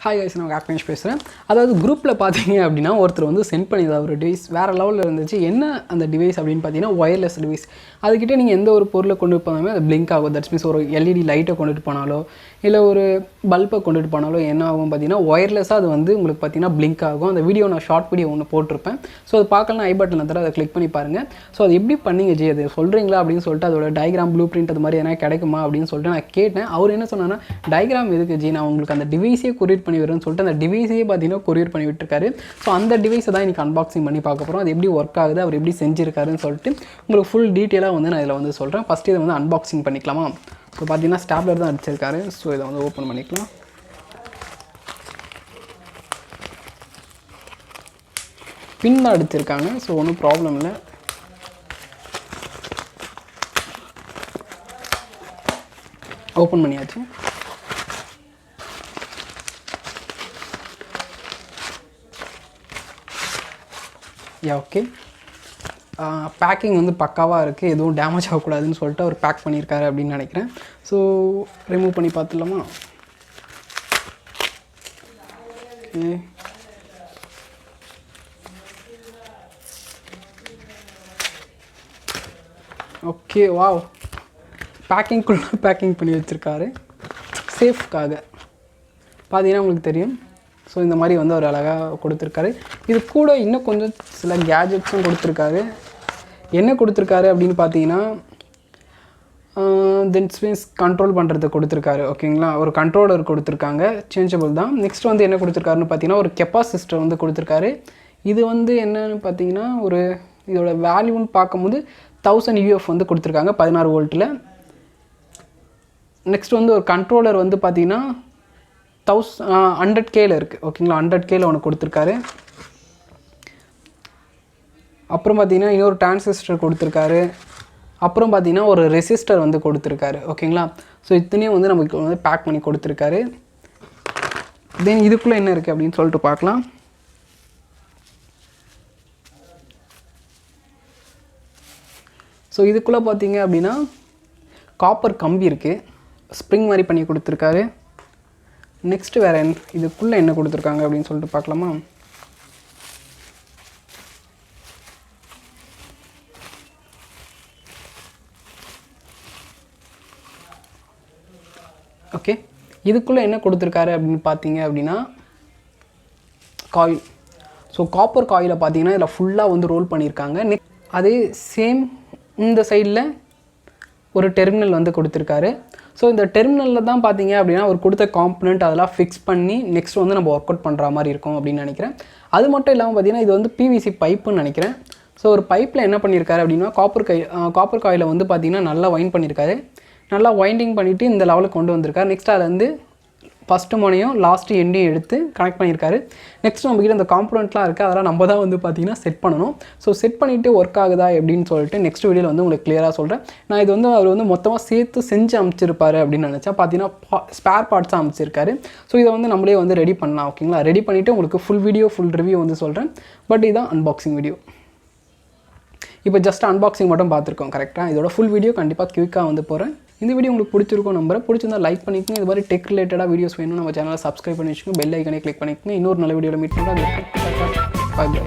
Hi guys, நான் ஆக்டிவேஷ் பேசுகிறேன். அதாவது குரூப்பில் பார்த்தீங்க அப்படின்னா ஒருத்தர் வந்து சென்ட் பண்ணியிருந்தார் ஒரு டிவைஸ் வேறு லெவலில் இருந்துச்சு. என்ன அந்த டிவைஸ் அப்படின்னு பார்த்தீங்கன்னா ஒயர்லெஸ் டிவைஸ். அதுக்கிட்டே நீங்கள் எந்த ஒரு பொருளை கொண்டு போனாலுமே அது பிளிங்க் ஆகும். தட்ஸ் மீன்ஸ் ஒரு எல்இடி லைட்டை கொண்டுட்டு போனாலோ இல்லை ஒரு பல்பை கொண்டுட்டு போனாலோ என்ன ஆகும் பார்த்தீங்கன்னா ஒயர்லெஸ்ஸாக அது வந்து உங்களுக்கு பார்த்தீங்கன்னா பிளிங்க் ஆகும். அந்த வீடியோ நான் ஷார்ட் வீடியோ ஒன்று போட்டிருப்பேன். ஸோ அது பார்க்கலாம், ஐ பட்டனில் தர அதை கிளிக் பண்ணி பாருங்கள். ஸோ அது எப்படி பண்ணீங்க ஜி, அது சொல்கிறீங்களா அப்படின்னு சொல்லிட்டு அதோட டயக்ராம் ப்ளூ பிரிண்ட் அது மாதிரி எதனா கிடைக்குமா அப்படின்னு சொல்லிட்டு நான் கேட்டேன். அவர் என்ன சொன்னார்னா, டயக்ராம் எதுக்கு ஜி, நான் உங்களுக்கு அந்த டிவைஸே கொரியர் பண்ணி வரும்னு சொல்லிட்டு அந்த டிவைஸே பார்த்தீங்கன்னா கொரியர் பண்ணி விட்டுருக்காரு. ஸோ அந்த டிவைஸை தான் இன்றைக்கி அன்பாக்சிங் பண்ணி பார்க்க போகிறோம். அது எப்படி ஒர்க் ஆகுது, அவர் எப்படி செஞ்சுருக்காருன்னு சொல்லிட்டு உங்களுக்கு ஃபுல் டீட்டெயிலாக வந்து நான் இதில் வந்து சொல்கிறேன். ஃபஸ்ட்டு இதை வந்து அன்பாக்சிங் பண்ணிக்கலாமா? ஸோ பார்த்தீங்கன்னா ஸ்டாப்லர் தான் அடிச்சிருக்காரு. ஸோ இதை வந்து ஓப்பன் பண்ணிக்கலாம். பின் தான் அடிச்சிருக்காங்க. ஸோ ஒன்றும் ப்ராப்ளம் இல்லை. ஓப்பன் பண்ணியாச்சு. ஓகே, பேக்கிங் வந்து பக்காவாக இருக்குது. எதுவும் டேமேஜ் ஆகக்கூடாதுன்னு சொல்லிட்டு அவர் பேக் பண்ணியிருக்காரு அப்படின்னு நினைக்கிறேன். ஸோ ரிமூவ் பண்ணி பார்த்துடலாமா? ஓகே, வாவ், பேக்கிங்குள்ளே பேக்கிங் பண்ணி வச்சுருக்காரு சேஃப்காக. பார்த்தீங்கன்னா உங்களுக்கு தெரியும். ஸோ இந்த மாதிரி வந்து அவர் அழகாக கொடுத்துருக்காரு. இது கூட இன்னும் கொஞ்சம் சில கேஜெட்ஸும் கொடுத்துருக்காரு. என்ன கொடுத்துருக்காரு அப்படின்னு பார்த்தீங்கன்னா மீன்ஸ் கண்ட்ரோல் பண்ணுறது கொடுத்துருக்காரு. ஓகேங்களா, ஒரு கண்ட்ரோலர் கொடுத்துருக்காங்க, சேஞ்சபிள் தான். நெக்ஸ்ட் வந்து என்ன கொடுத்துருக்காருன்னு பார்த்தீங்கன்னா ஒரு கெப்பாசிஸ்டர் வந்து கொடுத்துருக்காரு. இது வந்து என்னன்னு பார்த்தீங்கன்னா ஒரு இதோட வேல்யூன்னு பார்க்கும்போது 1000 UF வந்து கொடுத்துருக்காங்க 16 வோல்ட்டில். நெக்ஸ்ட் வந்து ஒரு கண்ட்ரோலர் வந்து பார்த்தீங்கன்னா 100Kல இருக்குது. ஓகேங்களா, 100Kல ஒன்று கொடுத்துருக்காரு. அப்புறம் பார்த்தீங்கன்னா இன்னொரு டிரான்சிஸ்டர் கொடுத்துருக்காரு. அப்புறம் பார்த்தீங்கன்னா ஒரு ரெசிஸ்டர் வந்து கொடுத்துருக்காரு. ஓகேங்களா, ஸோ இத்தனையும் வந்து நமக்கு வந்து பேக் பண்ணி கொடுத்துருக்காரு. தென் இதுக்குள்ளே என்ன இருக்குது அப்படின்னு சொல்லிட்டு பார்க்கலாம். ஸோ இதுக்குள்ளே பார்த்தீங்க அப்படின்னா காப்பர் கம்பி இருக்குது, ஸ்ப்ரிங் மாதிரி பண்ணி கொடுத்துருக்காரு. நெக்ஸ்ட்டு வேறு இதுக்குள்ளே என்ன கொடுத்துருக்காங்க அப்படின்னு சொல்லிட்டு பார்க்கலாமா? ஓகே, இதுக்குள்ளே என்ன கொடுத்துருக்காரு அப்படின்னு பார்த்தீங்க அப்படின்னா காயில். ஸோ காப்பர் காயிலை பார்த்தீங்கன்னா இதில் ஃபுல்லாக வந்து ரோல் பண்ணியிருக்காங்க. அதே சேம் இந்த சைடில் ஒரு டெர்மினல் வந்து கொடுத்துருக்காரு. ஸோ இந்த டெர்மினலில் தான் பார்த்தீங்க அப்படின்னா ஒரு கொடுத்த காம்பனண்ட் அதெல்லாம் ஃபிக்ஸ் பண்ணி நெக்ஸ்ட் வந்து நம்ம ஒர்க் அவுட் பண்ணுற மாதிரி இருக்கும் அப்படின்னு நினைக்கிறேன். அது மட்டும் இல்லாமல் பார்த்தீங்கன்னா இது வந்து PVC பைப்புன்னு நினைக்கிறேன். ஸோ ஒரு பைப்பில் என்ன பண்ணியிருக்காரு அப்படின்னா காப்பர் காயிலை வந்து பார்த்திங்கன்னா நல்லா வைண்ட் பண்ணியிருக்காரு. நல்லா வைண்டிங் பண்ணிவிட்டு இந்த லெவலுக்கு கொண்டு வந்திருக்காரு. நெக்ஸ்ட் அதில் வந்து ஃபஸ்ட்டு மோனையும் லாஸ்ட்டு எண்டையும் எடுத்து கனெக்ட் பண்ணியிருக்காரு. நெக்ஸ்ட் நம்மக்கிட்ட அந்த காம்பனண்ட்லாம் இருக்குது, அதெல்லாம் நம்ம தான் வந்து பார்த்திங்கன்னா செட் பண்ணணும். ஸோ செட் பண்ணிவிட்டு ஒர்க் ஆகுதா எப்படின்னு சொல்லிட்டு நெக்ஸ்ட் வீடியோவில் வந்து உங்களுக்கு கிளியராக சொல்கிறேன். நான் இது வந்து அவர் வந்து மொத்தமாக சேர்த்து செஞ்சு அமைச்சிருப்பாரு அப்படின்னு நினச்சா பார்த்தீங்கன்னா ஸ்பேர் பார்ட்ஸாக அமைச்சிருக்காரு. ஸோ இதை வந்து நம்மளே வந்து ரெடி பண்ணலாம். ஓகேங்களா, ரெடி பண்ணிவிட்டு உங்களுக்கு ஃபுல் ரிவ்யூ வந்து சொல்கிறேன். பட் இதுதான் அன்பாக்சிங் வீடியோ. இப்போ ஜஸ்ட் அன்பாக்சிங் மட்டும் பார்த்துருக்கோம். கரெக்டாக இதோட ஃபுல் வீடியோ கண்டிப்பாக குயிக்காக வந்து போகிறேன். இந்த வீடியோ உங்களுக்கு பிடிச்சிருக்கும் நம்புறேன். பிடிச்சிருந்தா லைக் பண்ணிக்கோங்க. இது மாதிரி டெக் ரிலேட்டடாக வீடியோஸ் வேணும் நம்ம சேனலை சப்ஸ்கிரைப் பண்ணி வச்சுக்கோங்க. பெல் ஐக்கனே கிளிக் பண்ணிக்கோங்க. இன்னொரு நல்ல வீடியோவில் மீட் பண்ணுறேன். Bye by.